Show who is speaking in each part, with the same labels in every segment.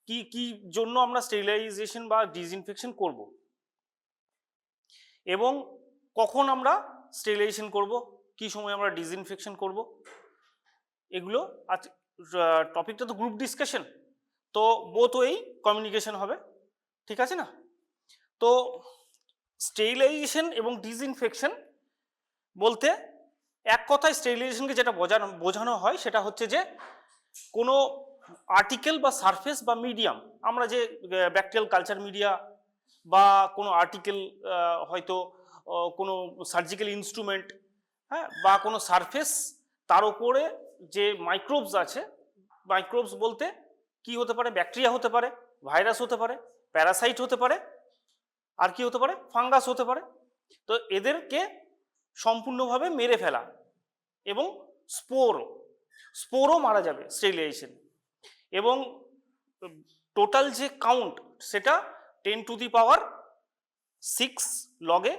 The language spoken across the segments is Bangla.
Speaker 1: কি কি জন্য আমরা স্টেরিলাইজেশন বা ডিসইনফেকশন করব, এবং কখন আমরা স্টেরিলাইজেশন করব, কি সময় আমরা ডিসইনফেকশন করব, এগুলো আজ টপিকটা তো গ্রুপ ডিসকাশন, তো বোথ ওয়েই কমিউনিকেশন হবে, ঠিক আছে না। তো স্টেরিলাইজেশন এবং ডিসইনফেকশন বলতে এক কথায় স্টেরিলাইজেশনকে যেটা বোঝানো হয় সেটা হচ্ছে যে কোনো আর্টিকেল বা সারফেস বা মিডিয়াম, আমরা যে ব্যাকটেরিয়াল কালচার মিডিয়া বা কোনো আর্টিকেল, হয়তো কোনো সার্জিক্যাল ইনস্ট্রুমেন্ট, হ্যাঁ, বা কোনো সারফেস, তার উপরে যে মাইক্রোবস আছে, মাইক্রোবস বলতে কি হতে পারে, ব্যাকটেরিয়া হতে পারে, ভাইরাস হতে পারে, প্যারাসাইট হতে পারে, আর কি হতে পারে, ফাঙ্গাস হতে পারে। তো এদেরকে সম্পূর্ণভাবে মেরে ফেলা, এবং স্পোরও মারা যাবে স্টেরিলাইজেশন, এবং টোটাল যে কাউন্ট সেটা 10⁶ লগে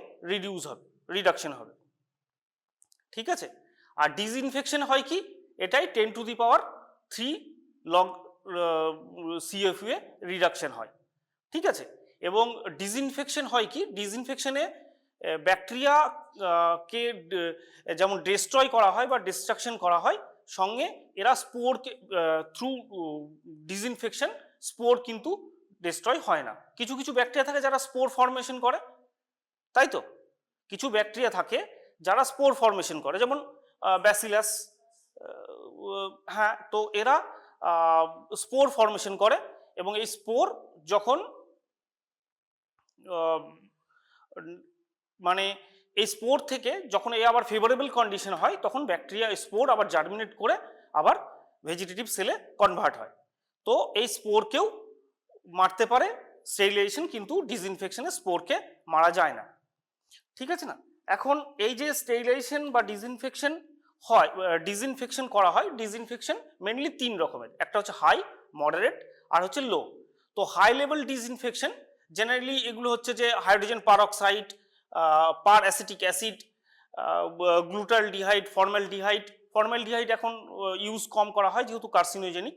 Speaker 1: রিডাকশন হবে, ঠিক আছে। আর ডিসইনফেকশন হয় কি, এটাই 10⁻³ লগ CFU এ রিডাকশন হয়, ঠিক আছে। এবং ডিসইনফেকশন হয় কি, ডিসইনফেকশনে ব্যাকটেরিয়া কে যেমন ডিস্ট্রয় করা হয় বা ডিস্ট্রাকশন করা হয়, সঙ্গে এরা স্পোরকে থ্রু ডিসইনফেকশন স্পোর কিন্তু ডিস্ট্রয় হয় না। কিছু কিছু ব্যাকটেরিয়া থাকে যারা স্পোর ফর্মেশন করে, তাই তো, কিছু ব্যাকটেরিয়া থাকে যারা স্পোর ফর্মেশন করে, যেমন ব্যাসিলাস, হ্যাঁ, তো এরা স্পোর ফর্মেশন করে, এবং এই স্পোর যখন মানে এই স্পোর থেকে যখন এই আবার ফেভারেবল কন্ডিশন হয়, তখন ব্যাকটেরিয়া স্পোর আবার জার্মিনেট করে আবার ভেজিটেটিভ সেলে কনভার্ট হয়। তো এই স্পোরকেও মারতে পারে স্টেরিলাইজেশন, কিন্তু ডিসইনফেকশনে স্পোরকে মারা যায় না, ঠিক আছে না। এখন এই যে স্টেরিলাইজেশন বা ডিসইনফেকশন হয়, ডিসইনফেকশন করা হয়, ডিসইনফেকশন মেনলি 3 রকমের, একটা হচ্ছে হাই, মডারেট, আর হচ্ছে লো। তো হাই লেভেল ডিসইনফেকশন জেনারেলি এগুলো হচ্ছে যে হাইড্রোজেন পারঅক্সাইড, পার অ্যাসিটিক অ্যাসিড, গ্লুটালডিহাইড, ফর্মালডিহাইড এখন ইউজ কম করা হয় যেহেতু কার্সিনোজেনিক।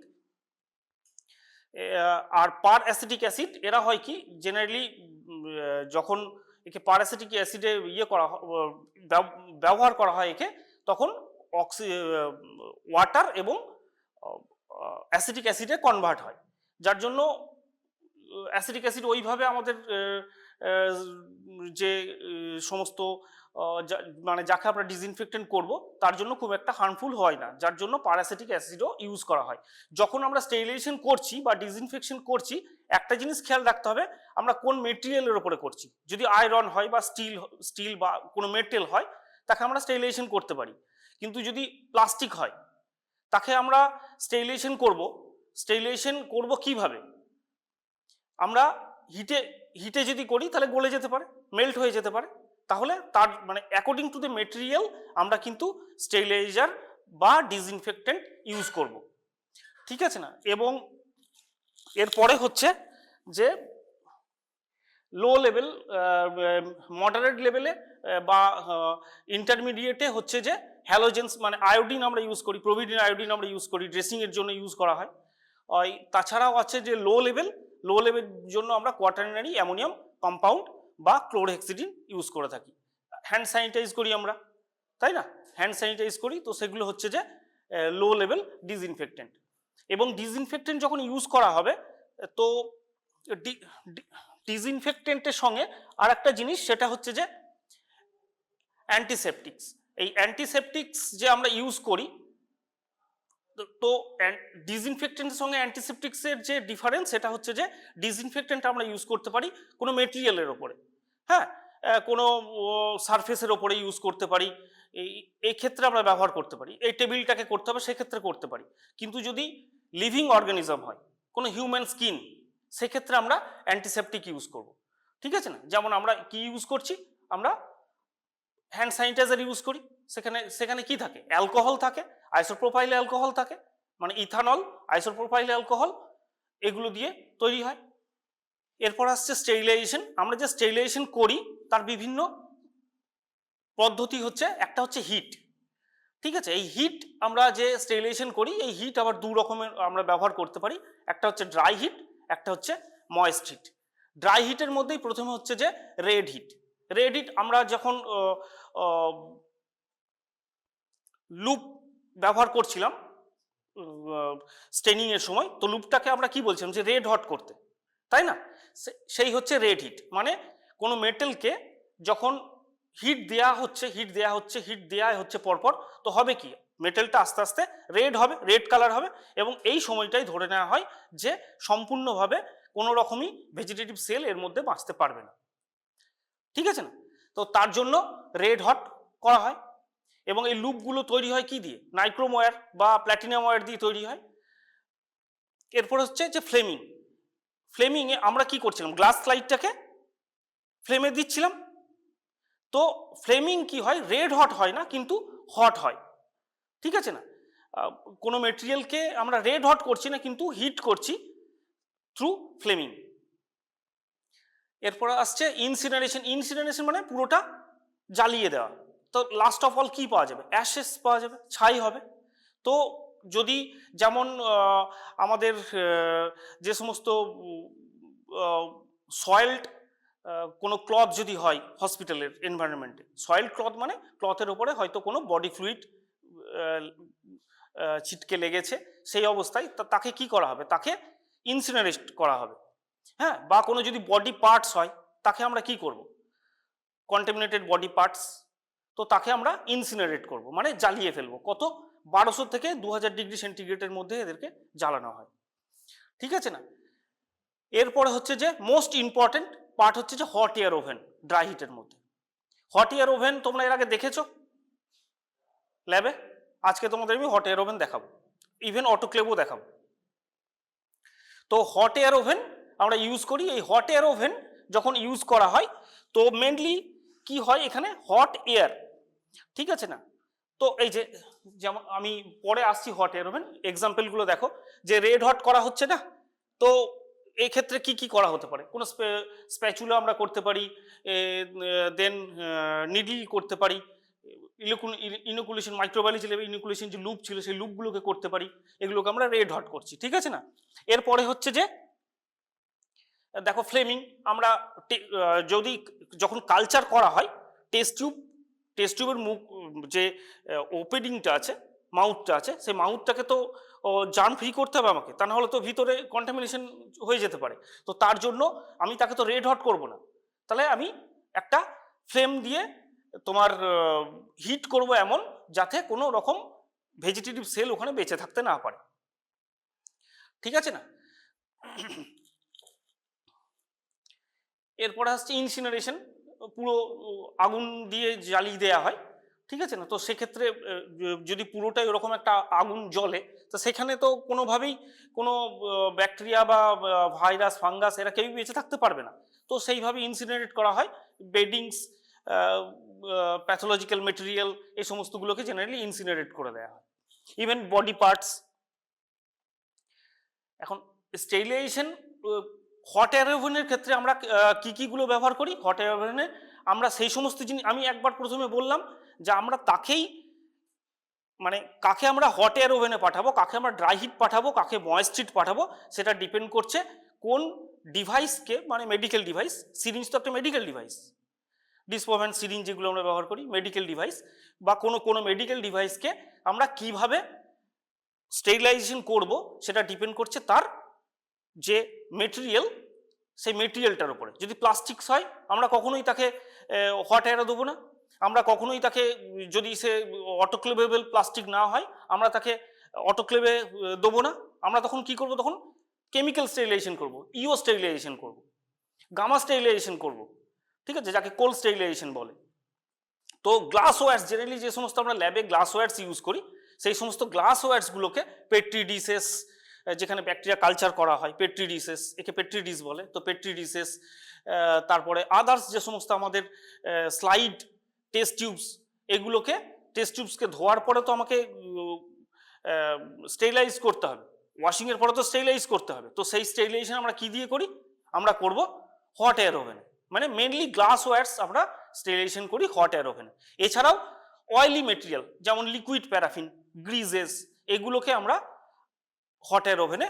Speaker 1: আর পার অ্যাসিটিক অ্যাসিড এরা হয় কি, জেনারেলি যখন একে পার অ্যাসিটিক অ্যাসিডে ব্যবহার করা হয় একে, তখন ওয়াটার এবং অ্যাসিটিক অ্যাসিডে কনভার্ট হয়, যার জন্য অ্যাসিটিক অ্যাসিড ওইভাবে আমাদের যে সমস্ত মানে যাকে আমরা ডিসইনফেক্টেন্ট করব তার জন্য খুব একটা হার্মফুল হয় না, যার জন্য প্যারাসিটিক অ্যাসিডও ইউজ করা হয়। যখন আমরা স্টেরিলাইজেশন করছি বা ডিসইনফেকশন করছি, একটা জিনিস খেয়াল রাখতে হবে, আমরা কোন মেটেরিয়ালের উপরে করছি। যদি আয়রন হয় বা স্টিল বা কোনো মেটেল হয়, তাকে আমরা স্টেরিলাইজেশন করতে পারি, কিন্তু যদি প্লাস্টিক হয় তাকে আমরা স্টেরিলাইজেশন করব কিভাবে? আমরা হিটে যদি করি তাহলে গলে যেতে পারে, মেল্ট হয়ে যেতে পারে, তাহলে তার মানে অ্যাকর্ডিং টু দ্য মেটেরিয়াল আমরা কিন্তু স্টেরিলাইজার বা ডিসইনফেক্টেন্ট ইউজ করব, ঠিক আছে না। এবং এরপরে হচ্ছে যে লো লেভেল, মডারেট লেভেলে বা ইন্টারমিডিয়েটে হচ্ছে যে হ্যালোজেন্স, মানে আয়োডিন আমরা ইউজ করি, প্রোভিডিন আয়োডিন আমরা ইউজ করি, ড্রেসিংয়ের জন্য ইউজ করা হয়। তাছাড়াও আছে যে লো লেভেল জন্য আমরা কোয়াটারনারি অ্যামোনিয়াম কম্পাউন্ড বা ক্লোরহেক্সিডিন ইউজ করে থাকি। হ্যান্ড স্যানিটাইজ করি আমরা, তাই না, হ্যান্ড স্যানিটাইজ করি, তো সেগুলো হচ্ছে যে লো লেভেল ডিসইনফেক্টেন্ট। এবং ডিসইনফেক্টেন্ট যখন ইউজ করা হবে, তো ডিসইনফেক্টেন্টের সঙ্গে আর একটা জিনিস, সেটা হচ্ছে যে অ্যান্টিসেপটিক্স। এই অ্যান্টিসেপটিক্স যে আমরা ইউজ করি, তো ডিসইনফেক্টেন্টের সঙ্গে অ্যান্টিসেপটিক্সের যে ডিফারেন্স, সেটা হচ্ছে যে ডিসইনফেক্টেন্ট আমরা ইউজ করতে পারি কোনো মেটেরিয়ালের ওপরে, হ্যাঁ, কোনো সারফেসের ওপরে ইউজ করতে পারি, এই ক্ষেত্রে আমরা ব্যবহার করতে পারি। এই টেবিলটাকে করতে হবে সেক্ষেত্রে করতে পারি, কিন্তু যদি লিভিং অর্গানিজম হয়, কোনো হিউম্যান স্কিন, সেক্ষেত্রে আমরা অ্যান্টিসেপটিক ইউজ করব, ঠিক আছে না। যেমন আমরা কি ইউজ করছি, আমরা হ্যান্ড স্যানিটাইজার ইউজ করি, সেখানে কি থাকে, অ্যালকোহল থাকে, আইসোপ্রোপাইল অ্যালকোহল থাকে, মানে ইথানল, আইসোপ্রোপাইল অ্যালকোহল, এগুলো দিয়ে তৈরি হয়। এরপর আসছে স্টেরিলাইজেশন। আমরা যে স্টেরিলাইজেশন করি তার বিভিন্ন পদ্ধতি হচ্ছে, একটা হচ্ছে হিট, ঠিক আছে। এই হিট আমরা যে স্টেরিলাইজেশন করি, এই হিট আবার 2 রকমের আমরা ব্যবহার করতে পারি, একটা হচ্ছে ড্রাই হিট, একটা হচ্ছে ময়েস্ট হিট। ড্রাই হিটের মধ্যেই প্রথমে হচ্ছে যে রেড হিট। রেড হিট আমরা যখন লুপ ব্যবহার করছিলাম স্টেনিং এর সময়, তো লুপটাকে আমরা কি বলছিলাম যে রেড হট করতে, তাই না? সেই হচ্ছে রেড হিট। মানে কোনো মেটেলকে যখন হিট দেয়া হচ্ছে পরপর, তো হবে কি, মেটেলটা আস্তে আস্তে রেড হবে, রেড কালার হবে, এবং এই সময়টাই ধরে নেওয়া হয় যে সম্পূর্ণভাবে কোনো রকমই ভেজিটেটিভ সেল এর মধ্যে বাঁচতে পারবে না, ঠিক আছে না? তো তার জন্য রেড হট করা হয়। এবং এই লুপগুলো তৈরি হয় কি দিয়ে, নাইক্রোম ওয়্যার বা প্ল্যাটিনাম ওয়্যার দিয়ে তৈরি হয়। এরপর হচ্ছে যে ফ্লেমিং। ফ্লেমিংয়ে আমরা কি করছিলাম, গ্লাস স্লাইডটাকে ফ্লেমে দিচ্ছিলাম। তো ফ্লেমিং কি হয়, রেড হট হয় না কিন্তু হট হয়, ঠিক আছে না? কোনো মেটেরিয়ালকে আমরা রেড হট করছি না কিন্তু হিট করছি থ্রু ফ্লেমিং। এরপর আসছে ইনসিনারেশন। ইনসিনারেশন মানে পুরোটা জ্বালিয়ে দেওয়া। তো লাস্ট অফ অল কি পাওয়া যাবে, অ্যাশেস পাওয়া যাবে, ছাই হবে। তো যদি যেমন আমাদের যে সমস্ত সয়েলড কোনো ক্লথ যদি হয় হসপিটালের এনভায়রনমেন্টে, সয়েলড ক্লথ মানে ক্লথের ওপরে হয়তো কোনো বডি ফ্লুইড ছিটকে লেগেছে, সেই অবস্থায় তাকে কি করা হবে, তাকে ইনসিনারেট করা হবে। হ্যাঁ, বা কোনো যদি বডি পার্টস হয় তাকে আমরা কি করব, কন্টামিনেটেড বডি পার্টস, তো তাকে আমরা ইনসিনারেট করব, মানে জ্বালিয়ে ফেলবো। কত, 1200 থেকে 2000 ডিগ্রি সেন্টিগ্রেডের মধ্যে এদেরকে জ্বালানো হয়, ঠিক আছে না? এরপরে হচ্ছে যে মোস্ট ইম্পর্টেন্ট পার্ট হচ্ছে যে হট এয়ার ওভেন। ড্রাই হিটের মধ্যে হট এয়ার ওভেন তোমরা এর আগে দেখেছো ল্যাবে, আজকে তোমাদের আমি হট এয়ার ওভেন দেখাবো, ইভেন অটোক্লেভও দেখাবো। তো হট এয়ার ওভেন আমরা ইউজ করি। এই হট এয়ার ওভেন যখন ইউজ করা হয় তো মেনলি কি হয়, এখানে হট এয়ার, ঠিক আছে না? তো এই যে যেমন আমি পরে আসছি হট এয়ার ওভেন, এক্সাম্পলগুলো দেখো যে রেড হট করা হচ্ছে না, তো এই ক্ষেত্রে কি কি করা হতে পারে, কোনো স্প্যাচুলা আমরা করতে পারি, দেন নিডল করতে পারি, ইনোকুলেশন, মাইক্রোবায়োলজি লেভেল ইনোকুলেশন যে লুপ ছিল সেই লুপগুলোকে করতে পারি, এগুলোকে আমরা রেড হট করছি, ঠিক আছে না? এরপরে হচ্ছে যে দেখো ফ্লেমিং, আমরা যদি যখন কালচার করা হয় টেস্ট টিউবের মুখ যে ওপেনিংটা আছে, মাউথটা আছে, সেই মাউথটাকে তো জার্ম ফ্রি করতে হবে আমাকে, তা নাহলে তো ভিতরে কন্টামিনেশন হয়ে যেতে পারে। তো তার জন্য আমি তাকে তো রেড হট করব না, তাহলে আমি একটা ফ্লেম দিয়ে তোমার হিট করব এমন যাতে কোনো রকম ভেজিটেটিভ সেল ওখানে বেঁচে থাকতে না পারে, ঠিক আছে না? এরপরে আসছে ইনসিনারেশন, পুরো আগুন দিয়ে জ্বালিয়ে দেওয়া হয়, ঠিক আছে না? তো সেক্ষেত্রে যদি পুরোটাই ওরকম একটা আগুন জ্বলে, তো সেখানে তো কোনোভাবেই কোনো ব্যাকটেরিয়া বা ভাইরাস, ফাঙ্গাস এরা কেউই বেঁচে থাকতে পারবে না। তো সেইভাবে ইনসিনারেট করা হয়। বেডিংস, প্যাথোলজিক্যাল মেটেরিয়াল, এই সমস্তগুলোকে জেনারেলি ইনসিনারেট করে দেওয়া হয়, ইভেন বডি পার্টস। এখন স্টেরিলাইজেশন হট এয়ার ওভেনের ক্ষেত্রে আমরা কি কিগুলো ব্যবহার করি হট এয়ার ওভেনে, আমরা সেই সমস্ত জিনিস আমি একবার প্রথমে বললাম যে আমরা তাকেই, মানে কাকে আমরা হট এয়ার ওভেনে পাঠাবো, কাকে আমরা ড্রাই হিট পাঠাবো, কাকে ময়েস্ট হিট পাঠাবো, সেটা ডিপেন্ড করছে কোন ডিভাইসকে, মানে মেডিকেল ডিভাইস, সিরিঞ্জ তো একটা মেডিকেল ডিভাইস, ডিসপোভেন্ট সিরিঞ্জ যেগুলো আমরা ব্যবহার করি মেডিকেল ডিভাইস, বা কোনো মেডিকেল ডিভাইসকে আমরা কিভাবে স্টেরিলাইজেশন করব সেটা ডিপেন্ড করছে তার যে মেটেরিয়াল, সেই মেটেরিয়ালটার উপরে। যদি প্লাস্টিক্স হয় আমরা কখনোই তাকে হট এয়ারে দেবো না, আমরা কখনোই তাকে, যদি সে অটোক্লেভেবল প্লাস্টিক না হয় আমরা তাকে অটোক্লেভে দেবো না, আমরা তখন কি করব, তখন কেমিক্যাল স্টেরিলাইজেশন করব, ইও স্টেরিলাইজেশন করব, গামা স্টেরিলাইজেশন করব, ঠিক আছে, যাকে কোল্ড স্টেরিলাইজেশন বলে। তো গ্লাস ওয়্যার্স, জেনারেলি যে সমস্ত আমরা ল্যাবে গ্লাস ওয়্যার্স ইউজ করি, সেই সমস্ত গ্লাস ওয়্যার্সগুলোকে পেট্রি ডিসেস, যেখানে ব্যাকটেরিয়া কালচার করা হয়, পেট্রি ডিসেস, একে পেট্রি ডিস বলে, তো পেট্রি ডিসেস, তারপরে আদার্স যে সমস্ত আমাদের স্লাইড, টেস্ট টিউবস, এগুলোকে টেস্ট টিউবসকে ধোয়ার পরে তো আমাকে স্টেরিলাইজ করতে হবে, ওয়াশিংয়ের পরে তো স্টেরিলাইজ করতে হবে। তো সেই স্টেরিলাইজেশন আমরা কি দিয়ে করি, আমরা করব হট এয়ার ওভেনে, মানে মেনলি গ্লাস ওয়্যার্স আমরা স্টেরিলাইজেশন করি হট এয়ার ওভেনে। এছাড়াও অয়েলি মেটেরিয়াল যেমন লিকুইড প্যারাফিন, গ্রিজেস, এগুলোকে আমরা হট এয়ার ওভেনে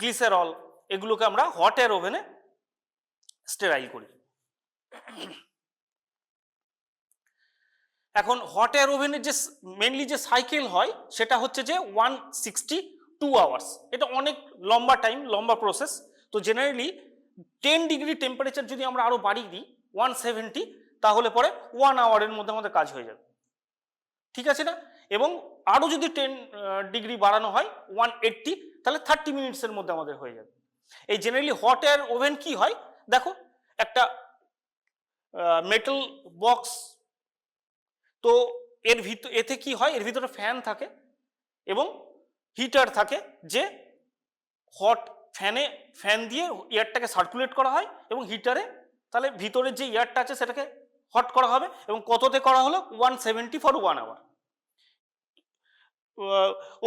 Speaker 1: গ্লিসেরল, এগুলোকে আমরা হট এয়ার ওভেনে স্টেরাইল করি। এখন হট এয়ার ওভেনের যে মেনলি যে সাইকেল হয় সেটা হচ্ছে যে 162 আওয়ার্স। এটা অনেক লম্বা টাইম, লম্বা প্রসেস। তো জেনারেলি 10 ডিগ্রি টেম্পারেচার যদি আমরা আরো বাড়িয়ে দিই 170, তাহলে পরে 1 আওয়ারের মধ্যে আমাদের কাজ হয়ে যাবে, ঠিক আছে না? এবং আরো যদি 10 ডিগ্রি বাড়ানো হয় 180, তাহলে 30 মিনিটসের মধ্যে আমাদের হয়ে যাবে। এই জেনারেলি হট এয়ার ওভেন কি হয় দেখো, একটা মেটাল বক্স, তো এতে কি হয়, এর ভিতরে ফ্যান থাকে এবং হিটার থাকে, যে ফ্যান দিয়ে এয়ারটাকে সার্কুলেট করা হয় এবং হিটারে তাহলে ভিতরের যে এয়ারটা আছে সেটাকে হট করা হবে। এবং কততে করা হলো, 170 ফর 1 আওয়ার।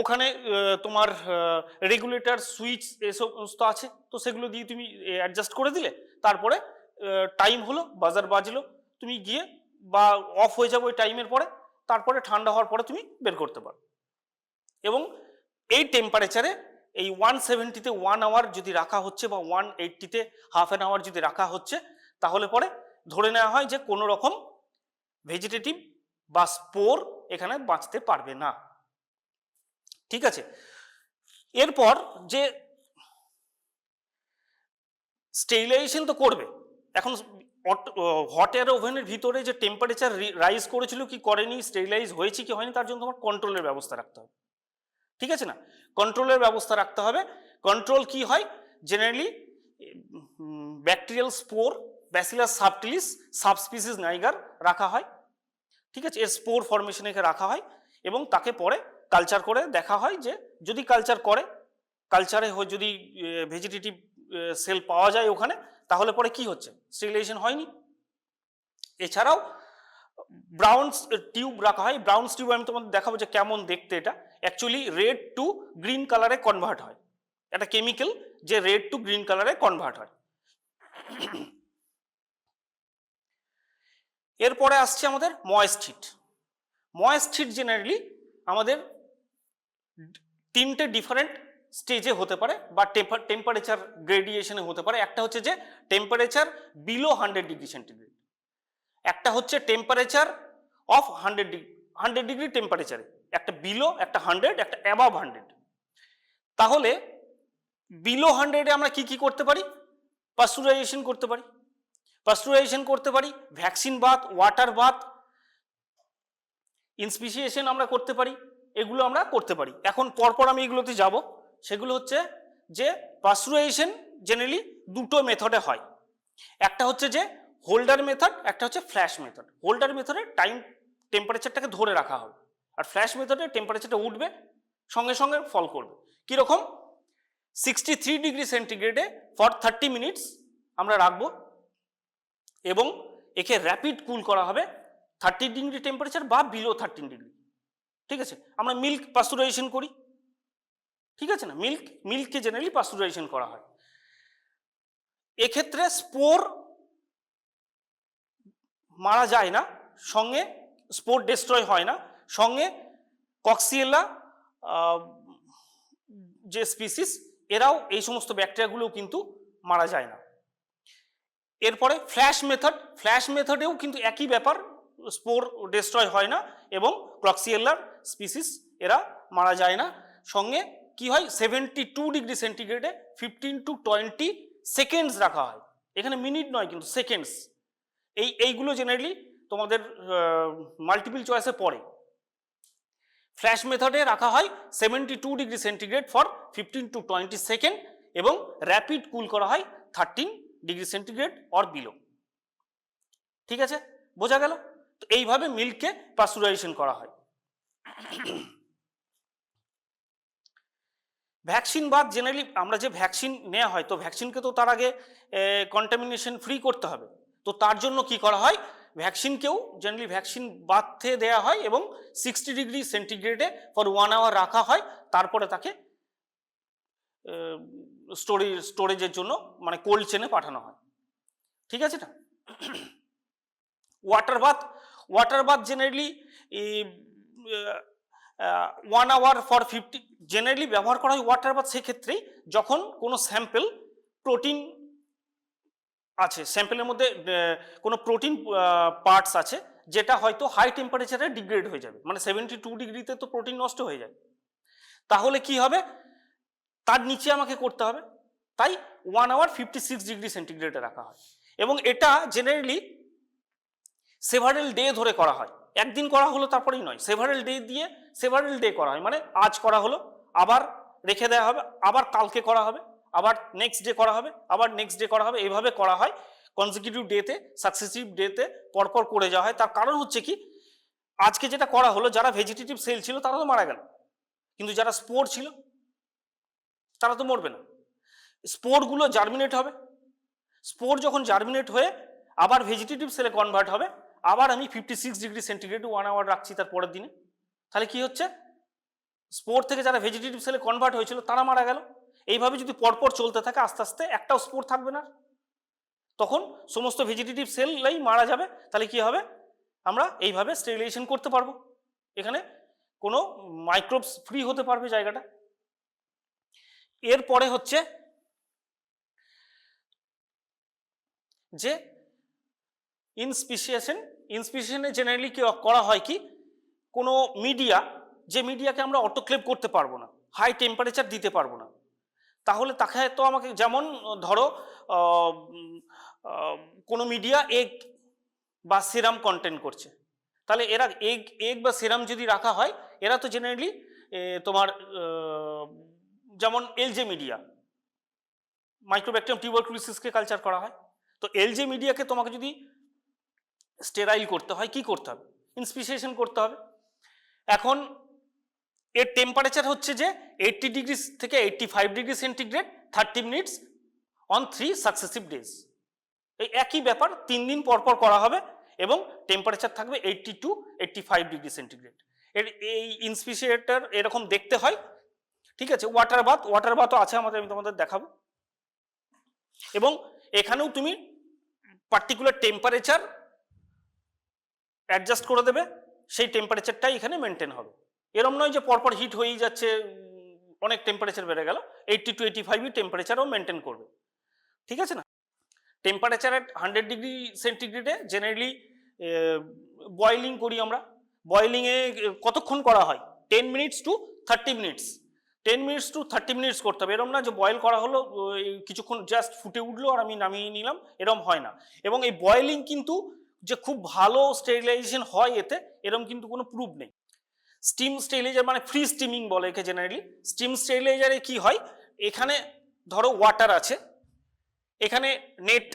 Speaker 1: ওখানে তোমার রেগুলেটর সুইচ এসব আছে, তো সেগুলো দিয়ে তুমি অ্যাডজাস্ট করে দিলে, তারপরে টাইম হলো, বাজার বাজলো, তুমি গিয়ে বা অফ হয়ে যাবে ওই টাইমের পরে, তারপরে ঠান্ডা হওয়ার পরে তুমি বের করতে পারো। এবং এই টেম্পারেচারে এই 170-তে 1 আওয়ার যদি রাখা হচ্ছে বা 180-তে হাফ অ্যান আওয়ার যদি রাখা হচ্ছে, তাহলে পরে ধরে নেওয়া হয় যে কোনো রকম ভেজিটেটিভ বা স্পোর এখানে বাঁচতে পারবে না, ঠিক আছে? এরপর যে স্টেরিলাইজেশন তো করবে, এখন হট এয়ার ওভেনের ভিতরে যে টেম্পারেচার রাইজ করেছিল কি করেনি, স্টেরিলাইজ হয়েছে কি হয়নি, তার জন্য তোমার কন্ট্রোলের ব্যবস্থা রাখতে হবে, ঠিক আছে না? কন্ট্রোলের ব্যবস্থা রাখতে হবে। কন্ট্রোল কি হয়, generally bacterial spore, bacillus subtilis subspecies niger রাখা হয়, ঠিক আছে? এর স্পোর ফরমেশনে রাখা হয় এবং তাকে পরে কালচার করে দেখা হয় যে যদি কালচারে যদি ভেজিটেটিভ সেল পাওয়া যায় ওখানে, তাহলে পরে কি হচ্ছে, স্টেরিলাইজেশন হয়নি। এছাড়াও ব্রাউন টিউব রাখা হয়। ব্রাউন টিউব আমি তোমাদের দেখাবো যে কেমন দেখতে। এটা অ্যাকচুয়ালি রেড টু গ্রিন কালারে কনভার্ট হয়, একটা কেমিক্যাল যে রেড টু গ্রিন কালারে কনভার্ট হয়। এরপরে আসছে আমাদের moist heat. Moist heat generally আমাদের 3টে ডিফারেন্ট স্টেজে হতে পারে বা টেম্পারেচার গ্রেডিয়েশনে হতে পারে। একটা হচ্ছে যে টেম্পারেচার বিলো 100 ডিগ্রি সেন্টিগ্রেড, একটা হচ্ছে টেম্পারেচার অফ 100 ডিগ্রি টেম্পারেচারে, একটা বিলো, একটা 100, একটা অ্যাবাভ 100। তাহলে বিলো 100-এ আমরা কি কি করতে পারি, পাস্চুরাইজেশন করতে পারি, ভ্যাকসিন বাথ, ওয়াটার বাথ, ইনস্পিসিয়েশন আমরা করতে পারি, এগুলো আমরা করতে পারি। এখন পরপর আমি এগুলোতে যাব। সেগুলো হচ্ছে যে পাস্চুরাইজেশন জেনারেলি দুটো মেথডে হয়, একটা হচ্ছে যে হোল্ডার মেথড, একটা হচ্ছে ফ্ল্যাশ মেথড। হোল্ডার মেথডে টেম্পারেচারটাকে ধরে রাখা হবে, আর ফ্ল্যাশ মেথডে টেম্পারেচারটা উঠবে, সঙ্গে সঙ্গে ফল করবে। কিরকম, 63 ডিগ্রি সেন্টিগ্রেডে ফর 30 মিনিটস আমরা রাখবো এবং একে র্যাপিড কুল করা হবে 30 ডিগ্রি টেম্পারেচার বা বিলো 13 ডিগ্রি, ঠিক আছে? আমরা মিল্ক পাস্চুরাইজেশন করি, ঠিক আছে না? মিল্ককে জেনারেলি পাস্চুরাইজেশন করা হয়। এক্ষেত্রে স্পোর মারা যায় না, সঙ্গে স্পোর ডিস্ট্রয় হয় না, সঙ্গে কক্সিয়েলা যে স্পিসিস, এরাও এই সমস্ত ব্যাকটেরিয়াগুলোও কিন্তু মারা যায় না। এরপরে ফ্ল্যাশ মেথডেও কিন্তু একই ব্যাপার, স্পোর ডিস্ট্রয় হয় না এবং কক্সিয়েলার স্পিসিস এরা মারা যায় না। সঙ্গে কি হয়, 72 ডিগ্রি সেন্টিগ্রেডে 15 to 20 সেকেন্ডস রাখা হয়, এখানে মিনিট নয় কিন্তু সেকেন্ডস। এইগুলো জেনারেলি তোমাদের মাল্টিপল চয়েসে পড়ে। ফ্ল্যাশ মেথডে রাখা হয় 72 degree centigrade for 15 to 20 second এবং র্যাপিড কুল করা হয় 13 ডিগ্রি সেন্টিগ্রেড অর বিলো, ঠিক আছে? বোঝা গেল? তো এইভাবে মিল্ককে পাস্চুরাইজেশন করা হয়। ভ্যাকসিন বাদ জেনারেলি আমরা যে ভ্যাকসিন নেওয়া হয়, তো ভ্যাকসিনকে তো তার আগে কন্টামিনেশন ফ্রি করতে হবে। তো তার জন্য কি করা হয়, ভ্যাকসিনকেও জেনারেলি ভ্যাকসিন বাথে দেওয়া হয় এবং 60 ডিগ্রি সেন্টিগ্রেডে ফর 1 আওয়ার রাখা হয়, তারপরে তাকে স্টোরেজের জন্য মানে কোল্ড চেনে পাঠানো হয়, ঠিক আছে না? Water bath generally 1 hour for 50 generally ব্যবহার করা হয় ওয়াটার বাথ সেক্ষেত্রেই যখন কোনো স্যাম্পল প্রোটিন আছে, স্যাম্পেলের মধ্যে কোনো প্রোটিন পার্টস আছে যেটা হয়তো হাই টেম্পারেচারে ডিগ্রেড হয়ে যাবে, মানে 72 ডিগ্রিতে তো প্রোটিন নষ্ট হয়ে যায়, তাহলে কি হবে, তার নিচে আমাকে করতে হবে, তাই 1 আওয়ার 56 ডিগ্রি সেন্টিগ্রেডে রাখা হয়। এবং এটা জেনারেলি সেভারেল ডে ধরে করা হয়, একদিন করা হলো তারপরেই নয়, সেভারেল ডে করা হয়, মানে আজ করা হলো, আবার রেখে দেওয়া হবে, আবার কালকে করা হবে, আবার নেক্সট ডে করা হবে, আবার নেক্সট ডে করা হবে, এইভাবে করা হয় কনজিকিউটিভ ডেতে, সাকসেসিভ ডেতে পরপর করে যাওয়া হয়। তার কারণ হচ্ছে কি, আজকে যেটা করা হলো, যারা ভেজিটেটিভ সেল ছিল তারা তো মারা গেল, কিন্তু যারা স্পোর ছিল তারা তো মরবে না। স্পোরগুলো জার্মিনেট হবে, স্পোর যখন জার্মিনেট হয়ে আবার ভেজিটেটিভ সেলে কনভার্ট হবে, আবার আমি 56 ডিগ্রি সেন্টিগ্রেড 1 আওয়ার রাখছি তার পরের দিনে, তাহলে কি হচ্ছে, স্পোর থেকে যারা ভেজিটেটিভ সেলে কনভার্ট হয়েছিল তারা মারা গেল। এইভাবে যদি পরপর চলতে থাকে আস্তে আস্তে একটাও স্পোর থাকবে না, তখন সমস্ত ভেজিটেটিভ সেলই মারা যাবে, তাহলে কি হবে, আমরা এইভাবে স্টেরিলাইজেশন করতে পারবো, এখানে কোনো মাইক্রোবস ফ্রি হতে পারবে জায়গাটা। এরপরে হচ্ছে যে ইনস্পিসিয়েশনে জেনারেলি কি করা হয় কি, কোনো মিডিয়া, যে মিডিয়াকে আমরা অটোক্লেভ করতে পারবো না, হাই টেম্পারেচার দিতে পারবো না, তাহলে তাকে তো আমাকে, যেমন ধরো কোনো মিডিয়া এগ বা সিরাম কন্টেন্ট করছে, তাহলে এরা এগ বা সিরাম যদি রাখা হয়, এরা তো জেনারেলি তোমার যেমন এলজে মিডিয়া, মাইক্রোব্যাকটেরিয়াম টিউবারকুলোসিসকে কালচার করা হয়, তো এলজে মিডিয়াকে তোমাকে যদি স্টেরাইল করতে হয় কি করতে হবে, ইনস্পিসিয়েশন করতে হবে। এখন এর টেম্পারেচার হচ্ছে যে 80 ডিগ্রি থেকে 85 degree centigrade 30 minutes on 3 successive days, এই একই ব্যাপার 3 দিন পরপর করা হবে এবং টেম্পারেচার থাকবে 80 টু 85 ডিগ্রি সেন্টিগ্রেড। এর এই ইনস্পিসিয়েটার এরকম দেখতে হয়, ঠিক আছে। ওয়াটার বাথও আছে আমাদের, আমি তোমাদের দেখাবো। এবং এখানেও তুমি পার্টিকুলার টেম্পারেচার অ্যাডজাস্ট করে দেবে, সেই টেম্পারেচারটাই এখানে মেনটেন হবে, এরম নয় যে পরপর হিট হয়েই যাচ্ছে, অনেক টেম্পারেচার বেড়ে গেল, 80 টু 85 টেম্পারেচারও মেনটেন করবে, ঠিক আছে না। টেম্পারেচার এট 100 ডিগ্রি সেন্টিগ্রেডে জেনারেলি বয়েলিং করি আমরা, বয়েলিংয়ে কতক্ষণ করা হয়, 10 minutes to 30 minutes, 10 minutes to 30 minutes করতে হবে, এরম না যে বয়েল করা হলো কিছুক্ষণ জাস্ট ফুটে উঠলো আর আমি নামিয়ে নিলাম, এরম হয় না। এবং এই বয়েলিং কিন্তু যে খুব ভালো স্টেরিলাইজেশন হয় এতে, এরম কিন্তু কোনো প্রুফ নেই। স্টিম স্টেরিলাইজার মানে ফ্রি স্টিমিং বলে একে জেনারেলি। স্টিম স্টেরিলাইজারে কি হয়, এখানে ধরো ওয়াটার আছে, এখানে নেট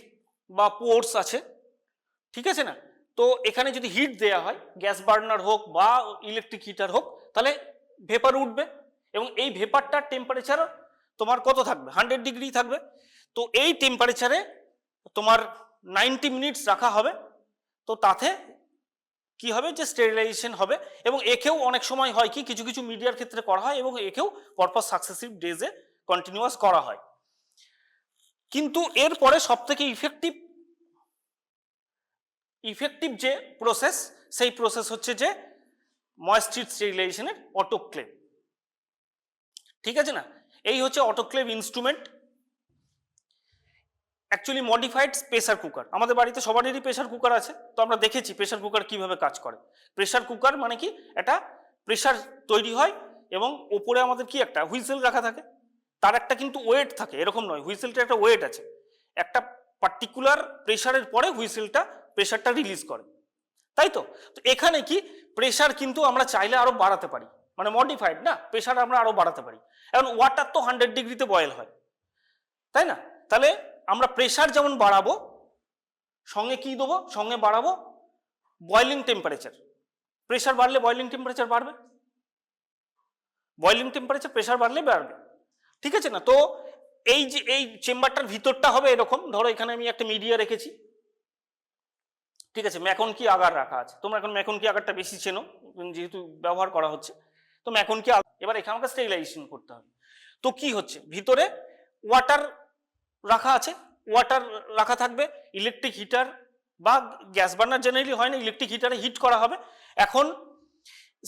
Speaker 1: বা পোর্স আছে, ঠিক আছে না, তো এখানে যদি হিট দেওয়া হয়, গ্যাস বার্নার হোক বা ইলেকট্রিক হিটার হোক, তাহলে ভেপার উঠবে এবং এই ভেপারটার টেম্পারেচার তোমার কত থাকবে, 100 ডিগ্রি থাকবে। তো এই টেম্পারেচারে তোমার 90 মিনিটস রাখা হবে, তো তাতে কি হবে যে স্টেরিলাইজেশন হবে। এবং একেও অনেক সময় হয় কি, কিছু কিছু মিডিয়ার ক্ষেত্রে করা হয় এবং একেও পরপর সাকসেসিভ ডেজে কন্টিনিউয়াস করা হয়। কিন্তু এরপরে সব থেকে ইফেক্টিভ যে প্রসেস, সেই প্রসেস হচ্ছে যে ময়েস্ট হিট স্টেরিলাইজেশনের অটোক্লেভ, ঠিক আছে না। এই হচ্ছে autoclave instrument, actually modified pressure cooker. আমাদের বাড়িতে সবারই প্রেসার কুকার আছে, তো আমরা দেখেছি প্রেসার কুকার কিভাবে কাজ করে। প্রেসার কুকার মানে কি, এটা প্রেসার তৈরি হয় এবং ওপরে আমাদের কি একটা হুইসেল রাখা থাকে, তার একটা কিন্তু ওয়েট থাকে, এরকম নয়, হুইসেলটা একটা ওয়েট আছে, একটা পার্টিকুলার প্রেসারের পরে হুইসেলটা প্রেসারটা রিলিজ করে, তাই তো। তো এখানে কি প্রেসার কিন্তু আমরা চাইলে আরো বাড়াতে পারি, মানে মডিফাইড না, প্রেসার আমরা আরো বাড়াতে পারি। এখন ওয়াটার তো 100 ডিগ্রিতে বয়েল হয়, তাই না, তাহলে আমরা প্রেসার যেমন বাড়াবো, সঙ্গে কি দেবো, সঙ্গে বাড়াবো বয়েলিং টেম্পারেচার। প্রেসার বাড়লে বয়েলিং টেম্পারেচার বাড়বে, বয়েলিং টেম্পারেচার প্রেসার বাড়লে বাড়বে, ঠিক আছে না। তো এই যে এই চেম্বারটার ভিতরটা হবে এরকম, ধরো এখানে আমি একটা মিডিয়া রেখেছি, ঠিক আছে, ম্যাকন কি আগার রাখা আছে, তোমরা এখন ম্যাকন কি আগারটা বেশি চেনো যেহেতু ব্যবহার করা হচ্ছে, তো ম্যাকন কি এবার এখানে আমাকে স্টেরিলাইজেশন করতে হবে। তো কি হচ্ছে, ভিতরে ওয়াটার রাখা আছে, ওয়াটার রাখা থাকবে, ইলেকট্রিক হিটার বা গ্যাস বার্নার জেনারেলি হয় না, ইলেকট্রিক হিটারে হিট করা হবে, এখন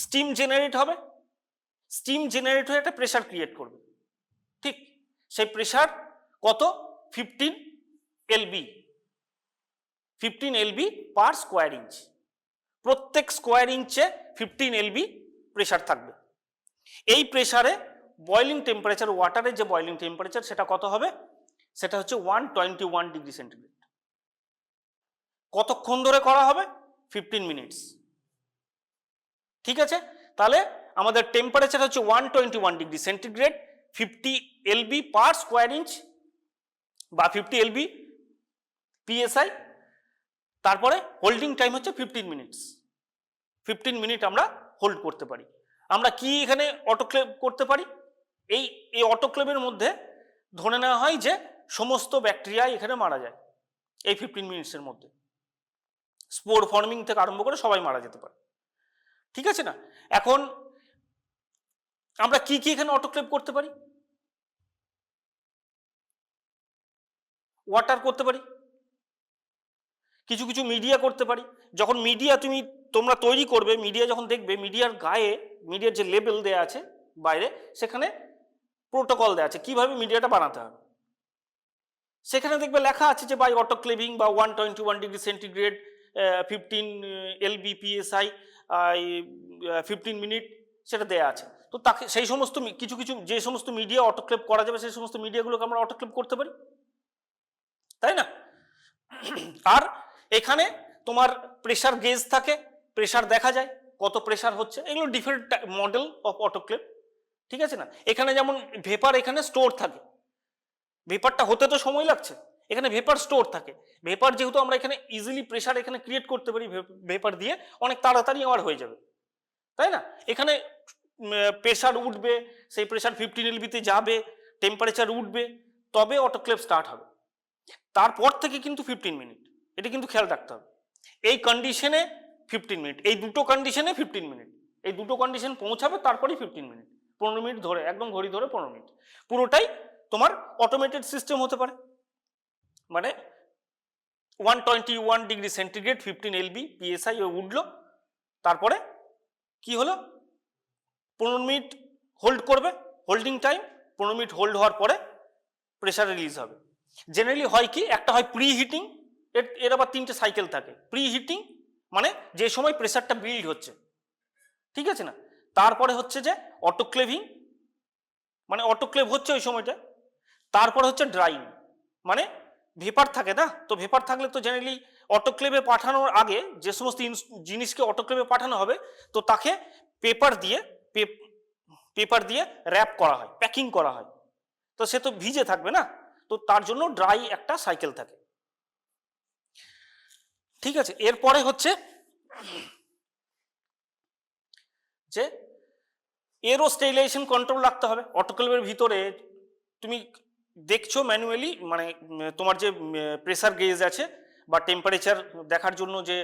Speaker 1: স্টিম জেনারেট হবে, স্টিম জেনারেট হয়ে একটা প্রেশার ক্রিয়েট করবে, ঠিক? সেই প্রেশার কত? 15 LB, 15 LB per square inch. প্রত্যেক স্কোয়ার ইঞ্চে 15 এলবি প্রেশার থাকবে। এই প্রেশারে বয়লিং টেম্পারেচার, ওয়াটারের যে বয়লিং টেম্পারেচার সেটা কত হবে? সেটা হচ্ছে 121 ডিগ্রি সেন্টিগ্রেড। কতক্ষণ ধরে করা হবে? 15 মিনিটস। ঠিক আছে, তাহলে আমাদের টেম্পারেচার হচ্ছে 121 degree centigrade, 50 LB per square inch বা 50 এলবি পিএসআই। তারপরে হোল্ডিং টাইম হচ্ছে 15 মিনিটস। 15 মিনিট আমরা হোল্ড করতে পারি। আমরা কি এখানে অটোক্লেভ করতে পারি? এই অটোক্লেভের মধ্যে ধরে নেওয়া হয় যে সমস্ত ব্যাকটেরিয়া এখানে মারা যায় এই 15 মিনিটসের মধ্যে। স্পোর ফর্মিং থেকে আরম্ভ করে সবাই মারা যেতে পারে, ঠিক আছে না? এখন আমরা কি কি এখানে অটোক্লেভ করতে পারি? ওয়াটার করতে পারি, কিছু কিছু মিডিয়া করতে পারি। যখন মিডিয়া তোমরা তৈরি করবে, মিডিয়া যখন দেখবে, মিডিয়ার গায়ে, মিডিয়ার যে লেবেল দেয়া আছে বাইরে, সেখানে প্রোটোকল দেয়া আছে কিভাবে মিডিয়াটা বানাতে হবে। সেখানে দেখবে লেখা আছে যে বাই অটোক্লেভিং বা 121 degree centigrade, 15 LB PSI, 15 minute, সেটা দেয়া আছে। তো তাকে সেই সমস্ত কিছু কিছু যে সমস্ত মিডিয়া অটোক্লেভ করা যাবে সেই সমস্ত মিডিয়াগুলোকে আমরা অটোক্লেভ করতে পারি, তাই না? আর এখানে তোমার প্রেসার গেজ থাকে, প্রেসার দেখা যায় কত প্রেসার হচ্ছে। এগুলো ডিফারেন্ট মডেল অফ অটোক্লেভ, ঠিক আছে না? এখানে যেমন ভেপার এখানে স্টোর থাকে, ভেপারটা হতে তো সময় লাগছে, এখানে ভেপার স্টোর থাকে। ভেপার যেহেতু আমরা এখানে ইজিলি প্রেসার এখানে ক্রিয়েট করতে পারি, ভেপার দিয়ে অনেক তাড়াতাড়ি আমার হয়ে যাবে, তাই না? এখানে প্রেসার উঠবে, সেই প্রেসার 15 এলবিতে যাবে, টেম্পারেচার উঠবে, তবে অটোক্লেভ স্টার্ট হবে। তারপর থেকে কিন্তু 15 মিনিট, এটা কিন্তু খেয়াল রাখতে হবে। এই কন্ডিশনে 15 মিনিট, এই দুটো কন্ডিশনে 15 মিনিট, এই দুটো কন্ডিশন পৌঁছাবে, তারপরেই 15 মিনিট, 15 মিনিট ধরে, একদম ঘড়ি ধরে 15 মিনিট। পুরোটাই তোমার অটোমেটেড সিস্টেম হতে পারে। মানে 121 ডিগ্রি সেন্টিগ্রেড 15 এলবি পিএসআই উঠলো, তারপরে কি হলো? 15 মিনিট হোল্ড করবে, হোল্ডিং টাইম 15 মিনিট হোল্ড হওয়ার পরে প্রেসার রিলিজ হবে। জেনারেলি হয় কি, একটা হয় প্রি হিটিং, এর আবার 3টে সাইকেল থাকে। প্রি হিটিং মানে যে সময় প্রেসারটা বিল্ড হচ্ছে, ঠিক আছে না? তারপরে হচ্ছে যে অটোক্লেভিং, মানে অটোক্লেভ হচ্ছে ওই সময়টা। তারপরে হচ্ছে ড্রাইং, মানে ভেপার থাকে না, তো ভেপার থাকলে তো জেনারেলি অটোক্লেভে পাঠানোর আগে যে সমস্ত জিনিসকে অটোক্লেভে পাঠানো হবে, তো তাকে পেপার দিয়ে র্যাপ করা হয়, প্যাকিং করা হয়, তো সে তো ভিজে থাকবে না, তো তার জন্য ড্রাই একটা সাইকেল থাকে, ঠিক আছে? এরপরে হচ্ছে যে এরোস্টেরিলাইজেশন কন্ট্রোল রাখতে হবে। অটোক্লেভের ভিতরে তুমি দেখছো ম্যানুয়ালি, মানে তোমার যে প্রেসার গেজ আছে বা টেম্পারেচার দেখার জন্য যে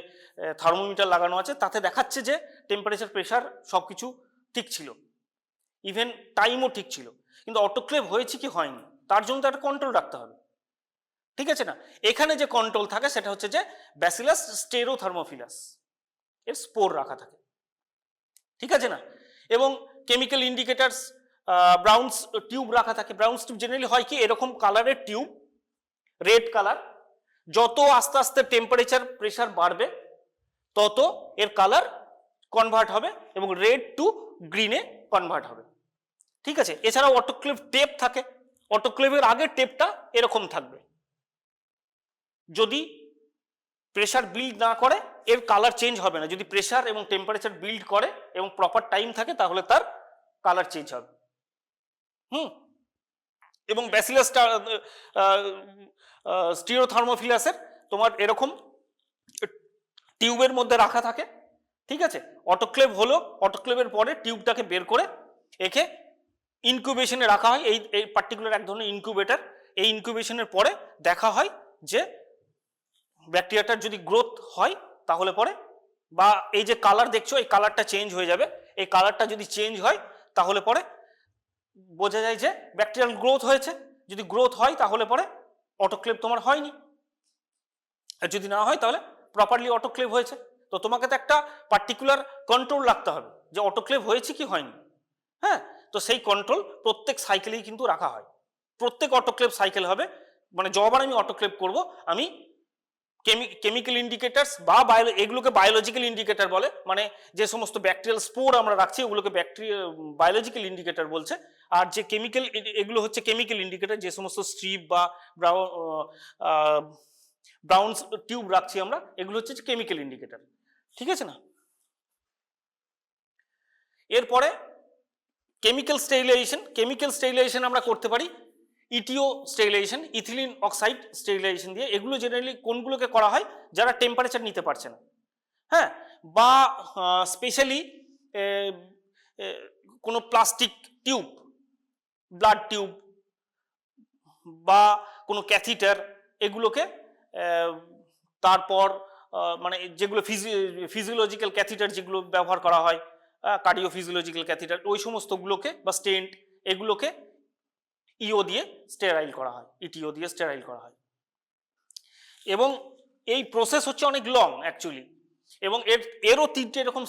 Speaker 1: থার্মোমিটার লাগানো আছে, তাতে দেখাচ্ছে যে টেম্পারেচার, প্রেসার সবকিছু ঠিক ছিল, ইভেন টাইমও ঠিক ছিল। কিন্তু অটোক্লেভ হয়েছে কি হয়নি, তার জন্য তো একটা কন্ট্রোল রাখতে হবে, ঠিক আছে না? এখানে যে কন্ট্রোল থাকে সেটা হচ্ছে যে ব্যাসিলাস স্টেরোথার্মোফিলাস, এর স্পোর রাখা থাকে, ঠিক আছে না? এবং কেমিক্যাল ইন্ডিকেটার্স, ব্রাউন্স টিউব রাখা থাকে। ব্রাউন্স টিউব জেনারেলি হয় কি, এরকম কালারের টিউব, রেড কালার। যত আস্তে আস্তে টেম্পারেচার, প্রেসার বাড়বে, তত এর কালার কনভার্ট হবে এবং রেড টু গ্রিনে কনভার্ট হবে, ঠিক আছে? এছাড়াও অটোক্লেভ টেপ থাকে, অটোক্লেভের আগের টেপটা এরকম থাকবে। যদি প্রেসার বিল্ড না করে এর কালার চেঞ্জ হবে না, যদি প্রেসার এবং টেম্পারেচার বিল্ড করে এবং প্রপার টাইম থাকে তাহলে তার কালার চেঞ্জ হবে। এবং ব্যাসিলাস স্টিরোথার্মোফিলাসের তোমার এরকম টিউবের মধ্যে রাখা থাকে, ঠিক আছে? অটোক্লেভ হলো, অটোক্লেভের পরে টিউবটাকে বের করে একে ইনকিউবেশনে রাখা হয়, এই পার্টিকুলার এক ধরনের ইনকিউবেটর। এই ইনকিউবেশনের পরে দেখা হয় যে ব্যাকটেরিয়াটার যদি গ্রোথ হয় তাহলে পরে, বা এই যে কালার দেখছো এই কালারটা চেঞ্জ হয়ে যাবে, এই কালারটা যদি চেঞ্জ হয় তাহলে পরে বোঝা যায় যে ব্যাকটেরিয়াল গ্রোথ হয়েছে। যদি গ্রোথ হয় তাহলে পরে অটোক্লেভ তোমার হয়নি, আর যদি না হয় তাহলে প্রপারলি অটোক্লেভ হয়েছে। তো তোমাকে তো একটা পার্টিকুলার কন্ট্রোল রাখতে হবে যে অটোক্লেভ হয়েছে কি হয়নি। হ্যাঁ, তো সেই কন্ট্রোল প্রত্যেক সাইকেলেই কিন্তু রাখা হয়। প্রত্যেক অটোক্লেভ সাইকেল হবে, মানে যবার আমি অটোক্লেভ করব আমি কেমিক্যাল ইন্ডিকেটার্স বা এগুলোকে বায়োলজিক্যাল ইন্ডিকেটার বলে, মানে যে সমস্ত ব্যাকটেরিয়াল স্পোর আমরা রাখছি ওগুলোকে বায়োলজিক্যাল ইন্ডিকেটার বলছে। আর যে কেমিক্যাল, এগুলো হচ্ছে কেমিক্যাল ইন্ডিকেটার, যে সমস্ত স্ট্রিপ বা ব্রাউন টিউব রাখছি আমরা, এগুলো হচ্ছে কেমিক্যাল ইন্ডিকেটার। ঠিক আছে না? এরপরে কেমিক্যাল স্টেরিলাইজেশন আমরা করতে পারি ইটিও স্টেরিলাইজেশন, ইথিলিন অক্সাইড স্টেরিলাইজেশন দিয়ে। এগুলো জেনারেলি কোনগুলোকে করা হয়? যারা টেম্পারেচার নিতে পারছে না, হ্যাঁ, বা স্পেশালি কোনো প্লাস্টিক টিউব, ব্লাড টিউব বা কোনো ক্যাথিটার, এগুলোকে তারপর মানে যেগুলো ফিজিওলজিক্যাল ক্যাথিটার যেগুলো ব্যবহার করা হয়, কার্ডিও ফিজিওলজিক্যাল ক্যাথিটার, ওই সমস্তগুলোকে বা স্টেন্ট, এগুলোকে ইও দিয়ে স্টেরাইল করা হয়, ইটিও দিয়ে স্টেরাইল করা হয়। এবং এই প্রসেস হচ্ছে অনেক লং অ্যাকচুয়ালি, এবং এরও তিনটে এরকম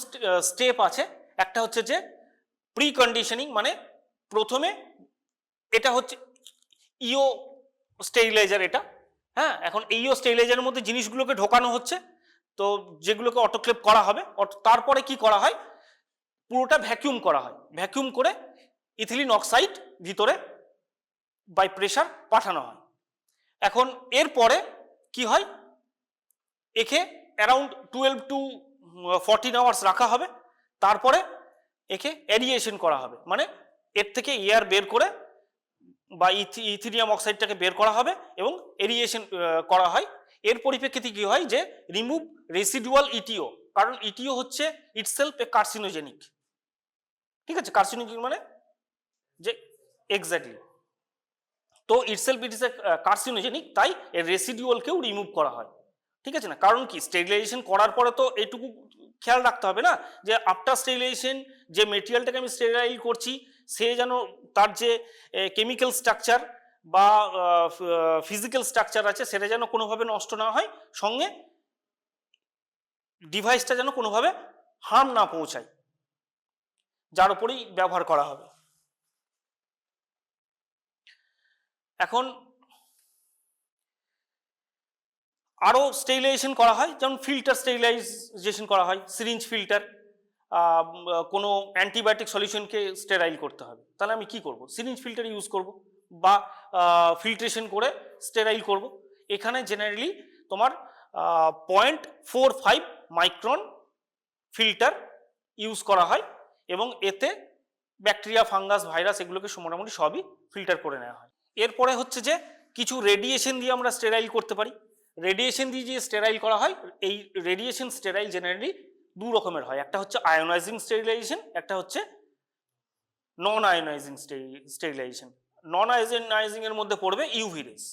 Speaker 1: স্টেপ আছে। একটা হচ্ছে যে প্রি কন্ডিশনিং, মানে প্রথমে এটা হচ্ছে ইও স্টেরিলাইজার এটা, হ্যাঁ, এখন ইও স্টেরিলাইজারের মধ্যে জিনিসগুলোকে ঢোকানো হচ্ছে, তো যেগুলোকে অটোক্লেভ করা হবে। তারপরে কি করা হয়? পুরোটা ভ্যাকিউম করা হয়, ভ্যাকিউম করে ইথিলিন অক্সাইড ভিতরে বাই প্রেসার পাঠানো হয়। এখন এরপরে কি হয়? একে অ্যারাউন্ড 12 to 14 আওয়ার্স রাখা হবে, তারপরে একে এরিয়েশন করা হবে, মানে এর থেকে এয়ার বের করে বা ইথিনিয়াম অক্সাইডটাকে বের করা হবে এবং এরিয়েশন করা হয়। এর পরিপ্রেক্ষিতে কি হয়? যে রিমুভ রেসিডুয়াল ইটিও, কারণ ইটিও হচ্ছে ইটসেলফ এ কার্সিনোজেনিক। ঠিক আছে, কার্সিনোজেনিক মানে যে এক্স্যাক্টলি, তো itself it is a carcinogenic, তাই এর রেসিডুয়ালকেও রিমুভ করা হয়। ঠিক আছে না? কারণ কি, স্টেরিলাইজেশন করার পরে তো এইটুকু খেয়াল রাখতে হবে না যে আফটার স্টেরিলাইজেশন যে মেটেরিয়ালটাকে আমি স্টেরাইল করছি সে যেন তার যে কেমিক্যাল স্ট্রাকচার বা ফিজিক্যাল স্ট্রাকচার আছে সেটা যেন কোনোভাবে নষ্ট না হয়, সঙ্গে ডিভাইসটা যেন কোনোভাবে হার্ম না পৌঁছায়, যার উপরেই ব্যবহার করা হবে। এখন আরও স্টেরিলাইজেশন করা হয়, যেমন ফিল্টার স্টেরিলাইজেশন করা হয়, সিরিঞ্জ ফিল্টার। কোনো অ্যান্টিবায়োটিক সলিউশনকে স্টেরাইল করতে হবে, তাহলে আমি কি করব? সিরিঞ্জ ফিল্টার ইউজ করব বা ফিল্ট্রেশন করে স্টেরাইল করব। এখানে জেনারেলি তোমার 0.45 মাইক্রন ফিল্টার ইউজ করা হয় এবং এতে ব্যাকটেরিয়া, ফাঙ্গাস, ভাইরাস এগুলোকে মোটামুটি সবই ফিল্টার করে নেওয়া হয়। এরপরে হচ্ছে যে কিছু রেডিয়েশন দিয়ে আমরা স্টেরাইল করতে পারি। রেডিয়েশন দিয়ে যে স্টেরাইল করা হয়, এই রেডিয়েশন স্টেরাইল জেনারেলি দু রকমের হয়, একটা হচ্ছে আয়োনাইজিং স্টেরিলাইজেশন, একটা হচ্ছে নন আয়োনাইজিং স্টেরিলাইজেশন। নন আয়োনাইজিং এর মধ্যে পড়বে ইউভি রেস।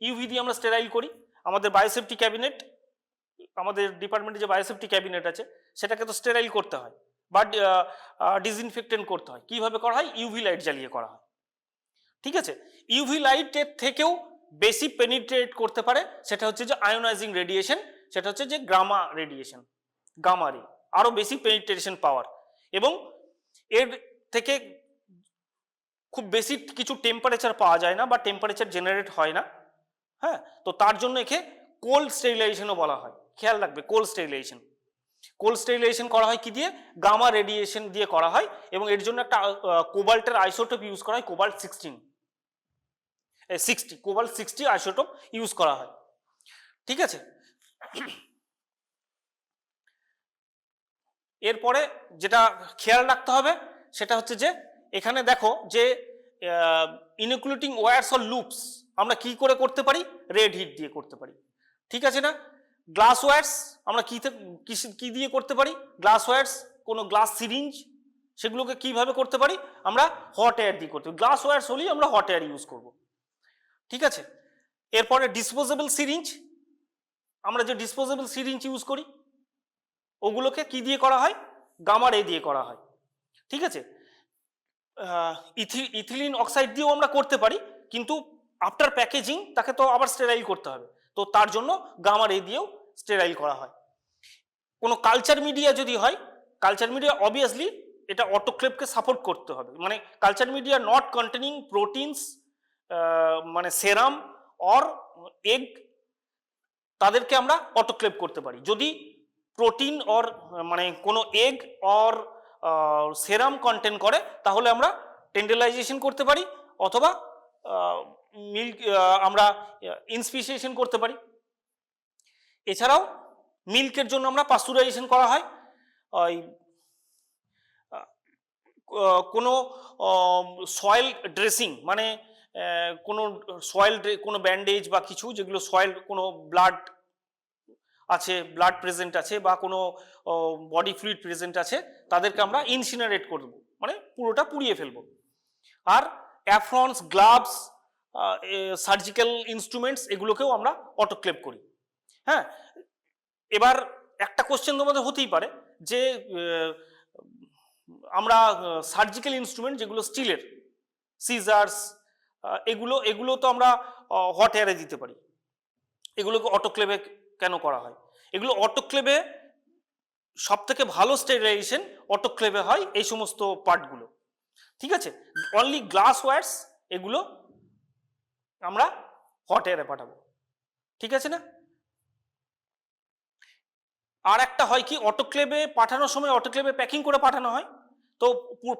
Speaker 1: ইউভি দিয়ে আমরা স্টেরাইল করি। আমাদের বায়োসেফটি ক্যাবিনেট, আমাদের ডিপার্টমেন্টে যে বায়োসেফটি ক্যাবিনেট আছে সেটাকে তো স্টেরাইল করতে হয় বা ডিসইনফেক্টেন্ট করতে হয়। কিভাবে করা হয়? ইউভি লাইট জ্বালিয়ে করা হয়। ঠিক আছে, ইউভি লাইটের থেকেও বেশি পেনিট্রেট করতে পারে, সেটা হচ্ছে যে আয়োনাইজিং রেডিয়েশন, সেটা হচ্ছে যে গামা রেডিয়েশন, গামা রে, আরো বেশি পেনিট্রেশন পাওয়ার, এবং এর থেকে খুব বেশি কিছু টেম্পারেচার পাওয়া যায় না বা টেম্পারেচার জেনারেট হয় না। হ্যাঁ, তো তার জন্য একে কোল্ড স্টেরিলাইজেশনও বলা হয়। খেয়াল রাখবে, কোল্ড স্টেরিলাইজেশন। কোল্ড স্টেরিলাইজেশন করা হয় কি দিয়ে? গামা রেডিয়েশন দিয়ে করা হয়, এবং এর জন্য একটা কোবাল্টের আইসোটোপ ইউজ করা হয়, কোবাল্ট 60 কোবাল্ট 60 আইসোটোপ ইউজ করা হয়। ঠিক আছে, এরপরে যেটা খেয়াল রাখতে হবে সেটা হচ্ছে যে এখানে দেখো যে ইনক্লুডিং ওয়্যারস অর লুপস আমরা কি করে করতে পারি? রেড হিট দিয়ে করতে পারি। ঠিক আছে না? গ্লাস ওয়্যারস আমরা কি দিয়ে করতে পারি? গ্লাস ওয়্যারস, কোনো গ্লাস সিরিঞ্জ, সেগুলোকে কিভাবে করতে পারি? আমরা হট এয়ার দিয়ে করতে পারি। গ্লাস ওয়্যারস হলেই আমরা হট এয়ার ইউজ করব। ঠিক আছে, এরপরে ডিসপোজেবল সিরিঞ্জ, আমরা যে ডিসপোজেবল সিরিঞ্জ ইউজ করি ওগুলোকে কি দিয়ে করা হয়? গামা রে দিয়ে করা হয়। ঠিক আছে, ইথিলিন অক্সাইড দিয়েও আমরা করতে পারি, কিন্তু আফটার প্যাকেজিং তাকে তো আবার স্টেরাইল করতে হবে, তো তার জন্য গামা রে দিয়েও স্টেরাইল করা হয়। কোনো কালচার মিডিয়া যদি হয়, কালচার মিডিয়া অবভিয়াসলি এটা অটোক্লেভকে সাপোর্ট করতে হবে, মানে culture media not containing proteins মানে সেরাম অর এগ, তাদেরকে আমরা অটোক্লেভ করতে পারি। যদি প্রোটিন অর মানে কোনো এগ অর সেরাম কন্টেন করে তাহলে আমরা টেন্ডারাইজেশন করতে পারি, অথবা মিল্ক আমরা ইনস্পিসিয়েশন করতে পারি। এছাড়াও মিল্কের জন্য আমরা পাস্তুরাইজেশন করা হয়। ওই কোনো সয়েল ড্রেসিং মানে কোনো সয়েল কোনো ব্যান্ডেজ বা কিছু যেগুলো সয়েল কোনো ব্লাড আছে, ব্লাড প্রেজেন্ট আছে বা কোনো বডি ফ্লুইড প্রেজেন্ট আছে, তাদেরকে আমরা ইনসিনারেট করব, মানে পুরোটা পুড়িয়ে ফেলবো। আর অ্যাফ্রনস, গ্লাভস, সার্জিক্যাল ইনস্ট্রুমেন্টস এগুলোকেও আমরা অটোক্লেভ করি। হ্যাঁ, এবার একটা কোশ্চেন তোমাদের হতেই পারে যে আমরা সার্জিক্যাল ইনস্ট্রুমেন্ট যেগুলো স্টিলের, সিজার্স, এগুলো তো আমরা হট এয়ারে দিতে পারি, এগুলোকে অটোক্লেভে কেন করা হয়? এগুলো অটোক্লেভে সব থেকে ভালো স্টেরিলাইজেশন অটোক্লেভে হয় এই সমস্ত পার্টগুলো, ঠিক আছে। অনলি গ্লাস ওয়্যারস এগুলো আমরা হট এয়ারে পাঠাবো, ঠিক আছে না। আর একটা হয় কি, অটোক্লেভে পাঠানোর সময় অটোক্লেভে প্যাকিং করে পাঠানো হয়, তো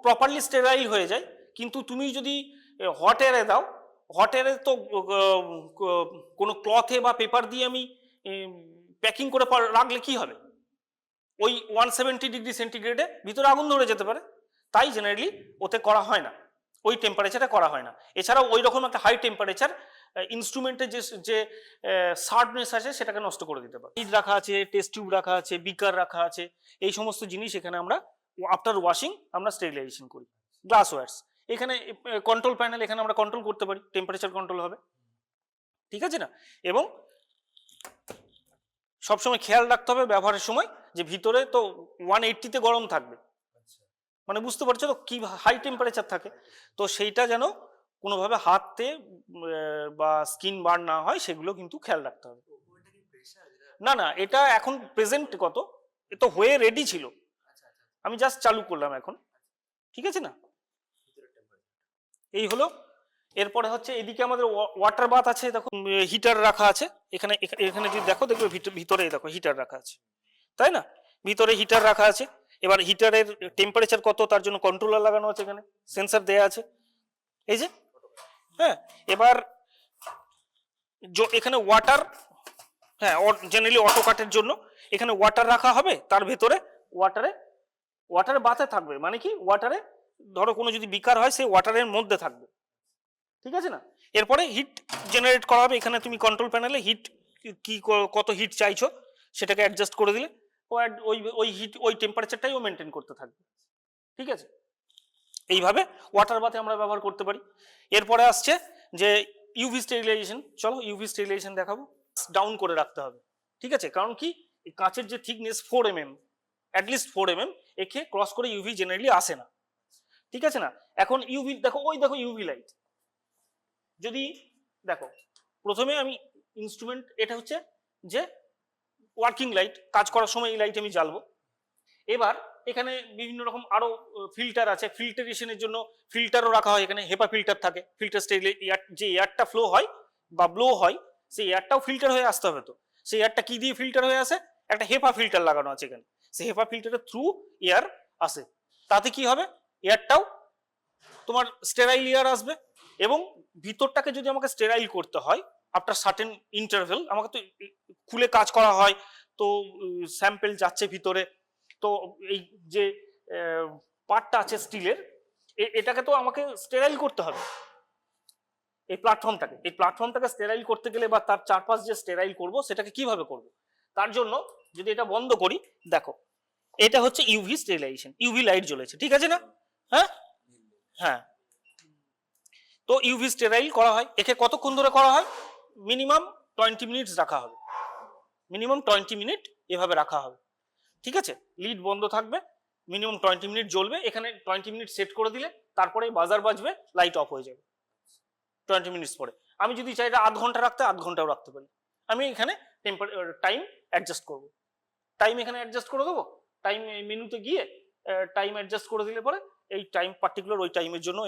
Speaker 1: প্রপারলি স্টেরাইল হয়ে যায়। কিন্তু তুমি যদি হট এয়ারে দাও, হট এয়ারে তো কোনো ক্লথে বা পেপার দিয়ে আমি প্যাকিং করে রাখলে কি হবে, ওই 170 ডিগ্রি সেন্টিগ্রেডে ভিতরে আগুন ধরে যেতে পারে, তাই জেনারেলি ওতে করা হয় না, ওই টেম্পারেচারে করা হয় না। এছাড়াও ওই রকম একটা হাই টেম্পারেচার ইনস্ট্রুমেন্টের যে শার্পনেস আছে সেটাকে নষ্ট করে দিতে পারে। ফ্রিজ রাখা আছে, টেস্ট টিউব রাখা আছে, বিকার রাখা আছে, এই সমস্ত জিনিস এখানে আমরা আফটার ওয়াশিং আমরা স্টেরিলাইজেশন করি। গ্লাস ওয়্যারস, এখানে কন্ট্রোল প্যানেল, এখানে আমরা কন্ট্রোল করতে পারি, টেম্পারেচার কন্ট্রোল হবে, ঠিক আছে না। এবং সবসময় খেয়াল রাখতে হবে ব্যবহারের সময় যে ভিতরে তো 180-তে গরম থাকবে, মানে বুঝতে পারছো তো কি হাই টেম্পারেচার থাকে, তো সেইটা যেন কোনোভাবে হাতে বা স্কিন বার্ন না হয় সেগুলো কিন্তু খেয়াল রাখতে হবে। না না, এটা এখন প্রেজেন্ট কত, এ তো হয়ে রেডি ছিল, আমি জাস্ট চালু করলাম এখন, ঠিক আছে না। এই হলো। এরপরে হচ্ছে এদিকে আমাদের ওয়াটার বাথ আছে, দেখো হিটার রাখা আছে এখানে, এখানে যদি দেখো দেখবে ভিতরে দেখো হিটার রাখা আছে, তাই না, ভিতরে হিটার রাখা আছে। এবার হিটারের টেম্পারেচার কত তার জন্য কন্ট্রোলার লাগানো আছে, এখানে সেন্সর দেয়া আছে, এই যে। হ্যাঁ, এবার এখানে ওয়াটার, হ্যাঁ জেনারেলি অটো কাটের জন্য এখানে ওয়াটার রাখা হবে, তার ভেতরে ওয়াটারে বাথে থাকবে, মানে কি ওয়াটারে ধরো কোনো যদি বিকার হয় সেই ওয়াটারের মধ্যে থাকবে, ঠিক আছে না। এরপরে হিট জেনারেট করা হবে, এখানে তুমি কন্ট্রোল প্যানেলে হিট কি কত হিট চাইছো সেটাকে অ্যাডজাস্ট করে দিলে ওই হিট ওই টেম্পারেচারটাই ও মেনটেন করতে থাকবে, ঠিক আছে। এইভাবে ওয়াটার বাথে আমরা ব্যবহার করতে পারি। এরপরে আসছে যে ইউভি স্টেরিলাইজেশন, চলো ইউভি স্টেরিলাইজেশন দেখাবো। ডাউন করে রাখতে হবে, ঠিক আছে, কারণ কি কাঁচের যে থিকনেস 4 mm, অ্যাটলিস্ট 4 mm, একে ক্রস করে ইউভি জেনারেলি আসে না, ঠিক আছে না। এখন ইউভি দেখো, ওই দেখো ইউভি লাইট, যদি দেখো প্রথমে আমি ইনস্ট্রুমেন্ট, এটা হচ্ছে যে ওয়ার্কিং লাইট, কাজ করার সময় এই লাইট আমি জ্বালবো। এবার এখানে বিভিন্ন রকম আরো ফিল্টার আছে, ফিল্টারেশনের জন্য ফিল্টারও রাখা হয়, এখানে হেপা ফিল্টার থাকে, ফিল্টার স্টাইলে যে এয়ারটা ফ্লো হয় বা ব্লো হয় সেই এয়ারটাও ফিল্টার হয়ে আসতে হবে, তো সেই এয়ারটা কি দিয়ে ফিল্টার হয়ে আসে, একটা হেপা ফিল্টার লাগানো আছে এখানে, সেই হেপা ফিল্টারের থ্রু এয়ার আসে, তাতে কি হবে এয়ারটাও তোমার স্টেরাইল এয়ার আসবে। এবং ভিতরটাকে যদি আমাকে স্টেরাইল করতে হয় আফটার সার্টেন ইন্টারভেল, আমাকে তো খুলে কাজ করা হয়, তো স্যাম্পল যাচ্ছে ভিতরে, তো এই যে পার্টটা আছে স্টিলের, এটাকে তো আমাকে স্টেরাইল করতে হবে, এই প্ল্যাটফর্মটাকে স্টেরাইল করতে গেলে বা তার চারপাশ যে স্টেরাইল করব সেটাকে কিভাবে করব, তার জন্য যদি এটা বন্ধ করি, দেখো এটা হচ্ছে ইউভি স্টেরিলাইজেশন, ইউভি লাইট জ্বলেছে, ঠিক আছে না। হ্যাঁ হ্যাঁ, তো ইউভি স্টেরাইল করা হয়, একে কতক্ষণ ধরে করা হয়, মিনিমাম 20 মিনিটস রাখা হবে, মিনিমাম 20 মিনিট এভাবে রাখা হবে, ঠিক আছে। লিড বন্ধ থাকবে, মিনিমাম 20 মিনিট জ্বলবে, এখানে 20 মিনিট সেট করে দিলে তারপরে বাজার বাজবে, লাইট অফ হয়ে যাবে 20 মিনিটস পরে। আমি যদি চাই এটা 0.5 ঘন্টা রাখতে 0.5 ঘন্টাও রাখতে পারি, আমি এখানে টাইম অ্যাডজাস্ট করব, টাইম এখানে অ্যাডজাস্ট করে দেবো, টাইম মেনুতে গিয়ে টাইম অ্যাডজাস্ট করে দিলে পরে এই টাইম পার্টিকুলার ওই টাইমের জন্য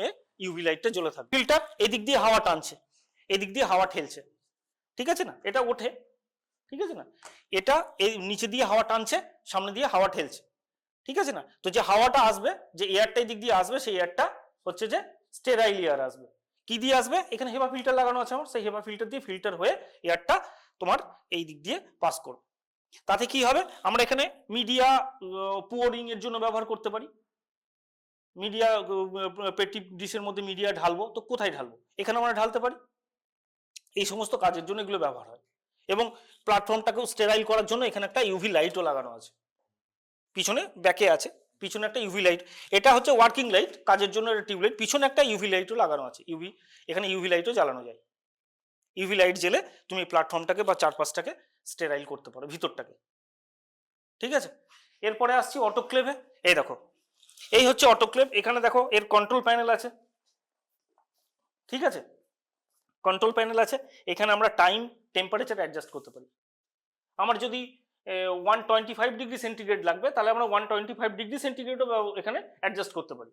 Speaker 1: ইউভি লাইটটা জ্বলে থাকবে। ফিল্টার এদিক দিয়ে হাওয়া টানছে, এদিক দিয়ে হাওয়া ঠেলছে, ঠিক আছে না, এটা ওঠে, ঠিক আছে না, এটা এই নিচে দিয়ে হাওয়া টানছে, সামনে দিয়ে হাওয়া ঠেলছে, ঠিক আছে না। তো যে হাওয়াটা আসবে, যে এয়ারটা এই দিক দিয়ে আসবে, সেই এয়ারটা হচ্ছে যে স্টেরাইল এয়ার আসবে। কি দিয়ে আসবে? এখানে হেপা ফিল্টার লাগানো আছে আমার, সেই হেপা ফিল্টার দিয়ে ফিল্টার হয়ে এয়ারটা তোমার এই দিক দিয়ে পাস করবে। তাতে কি হবে, আমরা এখানে মিডিয়া পোরিং এর জন্য ব্যবহার করতে পারি। মিডিয়া পেটি ডিশের মধ্যে মিডিয়া ঢালবো, তো কোথায় ঢালবো? এখানে আমরা ঢালতে পারি। এই সমস্ত কাজের জন্য এগুলো ব্যবহার হয়। এবং প্ল্যাটফর্মটাকেও স্টেরাইল করার জন্য এখানে একটা ইউভি লাইটও লাগানো আছে, পিছনে ব্যাকে আছে, পিছনে একটা ইউভি লাইট, এটা হচ্ছে ওয়ার্কিং লাইট, কাজের জন্য এটা টিউবলাইট, পিছনে একটা ইউভি লাইটও লাগানো আছে। এখানে ইউভি লাইটও জ্বালানো যায়। ইউভি লাইট জেলে তুমি প্ল্যাটফর্মটাকে বা চারপাশটাকে স্টেরাইল করতে পারো, ভিতরটাকে, ঠিক আছে। এরপরে আসছি অটোক্লেভে। এই দেখো, এই হচ্ছে অটোক্লেভ। এখানে দেখো এর কন্ট্রোল প্যানেল আছে, ঠিক আছে, কন্ট্রোল প্যানেল আছে। এখানে আমরা টাইম টেম্পারেচার অ্যাডজাস্ট করতে পারি। আমার যদি 125 ডিগ্রি সেন্টিগ্রেড লাগবে, তাহলে আমরা 125 ডিগ্রি সেন্টিগ্রেডও এখানে অ্যাডজাস্ট করতে পারি।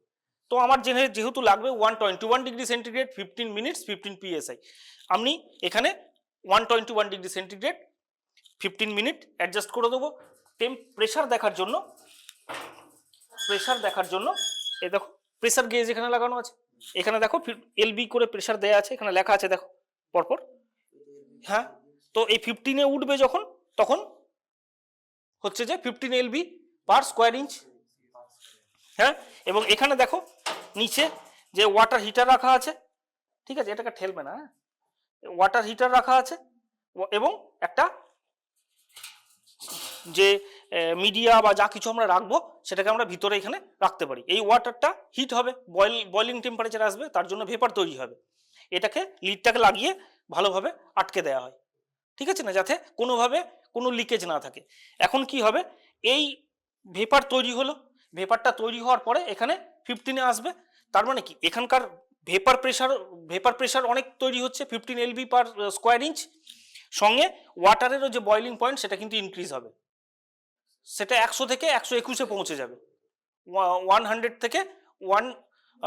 Speaker 1: তো আমার যেহেতু লাগবে 121 ডিগ্রি সেন্টিগ্রেড 15 মিনিটস 15 PSI, আমি এখানে 121 ডিগ্রি সেন্টিগ্রেড 15 মিনিট অ্যাডজাস্ট করে দেবো। প্রেশার দেখার জন্য এই দেখো প্রেশার গেজ এখানে লাগানো আছে। এখানে দেখো LB করে প্রেশার দেয়া আছে, এখানে লেখা আছে দেখো পরপর, হ্যাঁ। তো এই 15-এ উঠবে যখন, তখন হচ্ছে যে 15 LB পার স্কোয়ার ইঞ্চ, হ্যাঁ। এবং এখানে দেখো নিচে যে ওয়াটার হিটার রাখা আছে, ঠিক আছে, এটাকে ঠেলবে না, ওয়াটার হিটার রাখা আছে, এবং একটা যে মিডিয়া বা যা কিছু আমরা রাখবো সেটাকে আমরা ভিতরে এখানে রাখতে পারি। এই ওয়াটারটা হিট হবে, বয়লিং টেম্পারেচার আসবে, তার জন্য ভেপার তৈরি হবে। এটাকে লিডটাকে লাগিয়ে ভালোভাবে আটকে দেওয়া হয়, ঠিক আছে না, যাতে কোনোভাবে কোনো লিকেজ না থাকে। এখন কি হবে, এই ভেপার তৈরি হলো, ভেপারটা তৈরি হওয়ার পরে এখানে 15-এ আসবে। তার মানে কি, এখানকার ভেপার প্রেশার অনেক তৈরি হচ্ছে, 15 LB পার স্কোয়ার ইঞ্চ, সঙ্গে ওয়াটারেরও যে বয়লিং পয়েন্ট সেটা কিন্তু ইনক্রিজ হবে, সেটা 100 থেকে 121-এ পৌঁছে যাবে, 100 থেকে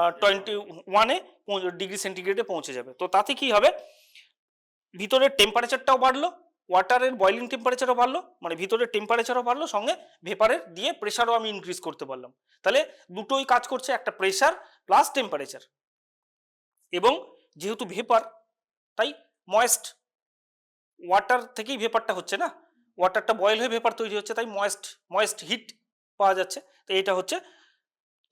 Speaker 1: 121 ডিগ্রি সেন্টিগ্রেডে পৌঁছে যাবে। তো তাতে কি হবে, ভিতরের টেম্পারেচারটাও বাড়লো, ওয়াটারের বয়লিং টেম্পারেচারও বাড়লো, মানে ভিতরের টেম্পারেচারও বাড়লো, সঙ্গে ভেপারের দিয়ে প্রেশারও আমি ইনক্রিজ করতে পারলাম। তাহলে দুটোই কাজ করছে, একটা প্রেশার প্লাস টেম্পারেচার। এবং যেহেতু ভেপার, তাই ময়েস্ট ওয়াটার থেকেই ভেপারটা হচ্ছে না, ওয়াটারটা বয়েল হয়ে ভেপার তৈরি হচ্ছে, তাই ময়েস্ট হিট পাওয়া যাচ্ছে। তো এইটা হচ্ছে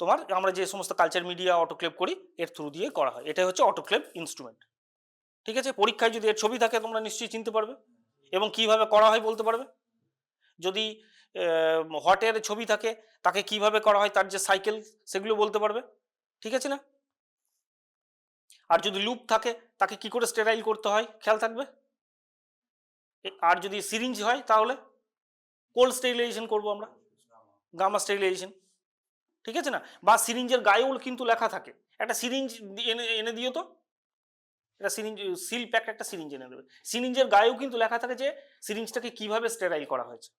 Speaker 1: তোমার আমরা যে সমস্ত কালচার মিডিয়া অটোক্লেভ করি এর থ্রু দিয়ে করা হয়। এটা হচ্ছে অটোক্লেভ ইনস্ট্রুমেন্ট, ঠিক আছে। পরীক্ষায় যদি এর ছবি থাকে তোমরা নিশ্চয়ই চিনতে পারবে এবং কিভাবে করা হয় বলতে পারবে। যদি হট এয়ারের ছবি থাকে তাকে কিভাবে করা হয়, তার যে সাইকেল সেগুলো বলতে পারবে, ঠিক আছে না। আর যদি লুপ থাকে তাকে কি করে স্টেরাইল করতে হয় খেয়াল থাকবে। আর যদি সিরিঞ্জ হয় তাহলে কোল্ড স্টেরিলাইজেশন করবো আমরা, গামা স্টেরিলাইজেশন, ঠিক আছে না। বা সিরিঞ্জের গায়েও কিন্তু লেখা থাকে, একটা সিরিঞ্জ এনে দিও তো, এটা সিরিঞ্জ সিল প্যাক একটা সিরিঞ্জ এনে দেবে, সিরিঞ্জের গায়েও কিন্তু লেখা থাকে যে সিরিঞ্জটাকে কিভাবে স্টেরাইল করা হয়েছে।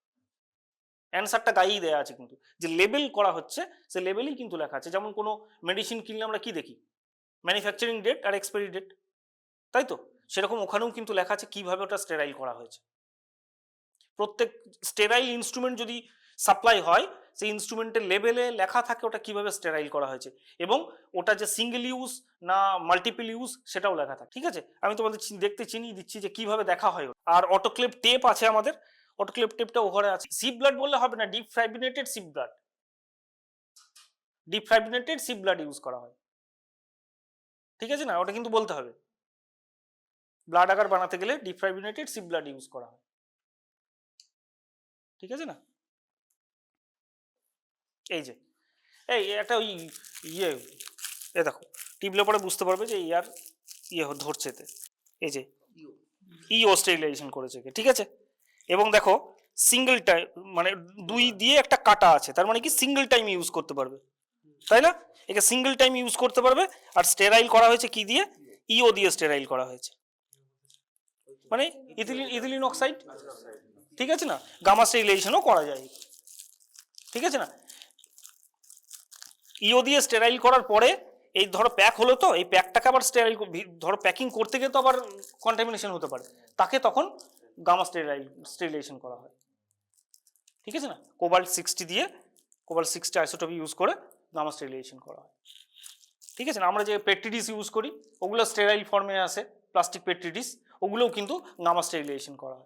Speaker 1: অ্যান্সারটা গায়েই দেওয়া আছে, কিন্তু যে লেবেল করা হচ্ছে সে লেবেলেই কিন্তু লেখা আছে। যেমন কোনো মেডিসিন কিনলে আমরা কি দেখি, ম্যানুফ্যাকচারিং ডেট আর এক্সপায়ারি ডেট, তাই তো, সেরকম ওখানেও কিন্তু লেখা আছে কিভাবে ওটা স্টেরাইল করা হয়েছে। প্রত্যেক স্টেরাইল ইনস্ট্রুমেন্ট যদি সাপ্লাই হয়, সেই ইনস্ট্রুমেন্টের লেবেলে লেখা থাকে ওটা কিভাবে স্টেরাইল করা হয়েছে, এবং ওটা যে সিঙ্গেল ইউজ না মাল্টিপল ইউজ সেটাও লেখা থাকে, ঠিক আছে। আমি তোমাদের দেখতে চিনিয়ে দিচ্ছি যে কিভাবে দেখা হয়। আর অটোক্লেভ টেপ আছে আমাদের, অটোক্লেভ টেপটা ওখানে আছে। সিপ ব্লাড বললে হবে না, defibrinated sheep blood, defibrinated sheep blood use করা হয়, ঠিক আছে না, ওটা কিন্তু বলতে হবে। ব্লাড আগার বানাতে গেলে ডিপ ফ্রাইব্রিনেটেড সিপ ব্লাড ইউজ করা হয়, ঠিক আছে না। এই যে এই একটা ওই এ দেখো টিপলে পরে বুঝতে পারবে যে ইয়ার ধরছে এতে, এই যে স্টেরিলাইজেশন করেছে, ঠিক আছে। এবং দেখো সিঙ্গেল টাইম, মানে 2 দিয়ে একটা কাটা আছে, তার মানে কি সিঙ্গেল টাইম ইউজ করতে পারবে, তাই না। একে সিঙ্গেল টাইম ইউজ করতে পারবে। আর স্টেরাইল করা হয়েছে কি দিয়ে, দিয়ে স্টেরাইল করা হয়েছে, মানে ইথিলিন অক্সাইড, ঠিক আছে না। গামা স্টেরিলাইজেশনও করা যায়, ঠিক আছে না। ইও দিয়ে স্টেরাইল করার পরে এই ধরো প্যাক হলো, তো এই প্যাকটাকে আবার স্টেরাইল, ধরো প্যাকিং করতে গিয়ে তো আবার কন্টামিনেশন হতে পারে, তাকে তখন গামা স্টেরিলাইজেশন করা হয়। ঠিক আছে না, কোবাল্ট-60 দিয়ে, কোবাল্ট-60 আইসোটোপ ইউজ করে গামা স্টেরিলাইজেশন করা হয়। ঠিক আছে না, আমরা যে পেট্রি ডিস ইউজ করি ওগুলো স্টেরাইল ফর্মে আসে, প্লাস্টিক পেট্রি ডিস, ওগুলোও কিন্তু গামা স্টেরিলাইজেশন করা হয়।